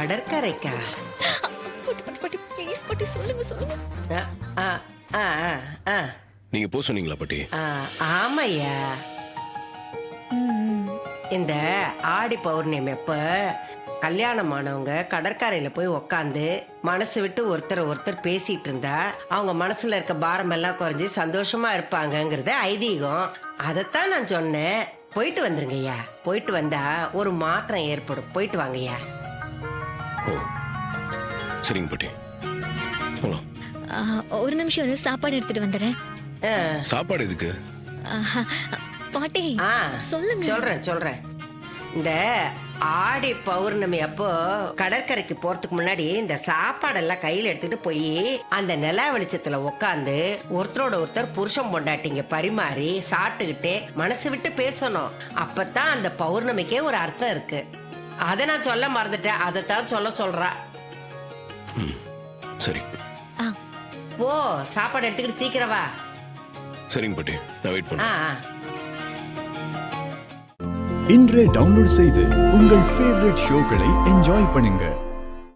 கடற்கரைக்கா? பாட்டி ப்ளீஸ் பாட்டி சொல்லுங்க சொல்லுங்க. ஆ, ஆ, ஆ, ஆ, நீங்க போ சொன்னீங்களா பாட்டி? ஆ, ஆமாய்யா. இந்த ஆடி பௌர்ணமி அப்ப கல்யாணமானவங்க கடற்கரையில போய் உக்காந்து மனசு விட்டு ஒருத்தர் பேசிட்டு இருந்தா அவங்க மனசுல இருக்க பாரம் எல்லாம் குறைஞ்சு சந்தோஷமா இருப்பாங்கங்கிறது ஐதீகம். அதைத்தான் நான் சொன்னேன். போயிட்டு வந்துருங்கய்யா. போயிட்டு வந்தா ஒரு மாற்றம் ஏற்படும். போயிட்டு வாங்கய்யா. ஓ சரிங்க பாட்டி, போலாம். ஒரு நிமிஷம் சாப்பாடு எடுத்துட்டு வந்துடுறேன். சாப்பாடு எதுக்கு? பாட்டி ஆ, சொல்லுங்க. சொல்றேன். இந்த ஆடி பௌர்ணமி அப்போ கடற்கரைக்கு போறதுக்கு முன்னாடி இந்த சாப்பாடெல்லாம் கையில எடுத்துட்டு போய் அந்த நிலா வெளிச்சத்துல உக்காந்து ஒருத்தரோட ஒருத்தர் புருஷன் பொண்டாட்டிங்க பரிமாறி சாப்பிட்டுக்கிட்டே மனசு விட்டு பேசணும். அப்பதான் அந்த பௌர்ணமிக்கே ஒரு அர்த்தம் இருக்கு. அதை நான் சொல்ல மறந்துட்டேன். அதைத்தான் சொல்றா. சரி. ஓ, சாப்பாடு எடுத்துக்கிட்டு சீக்கிரம் வா. சரிங்க பாட்டி, நான் வெயிட் பண்றேன். இன்றே டவுன்லோட் செய்து உங்கள் ஃபேவரட் ஷோக்களை என்ஜாய் பண்ணுங்க.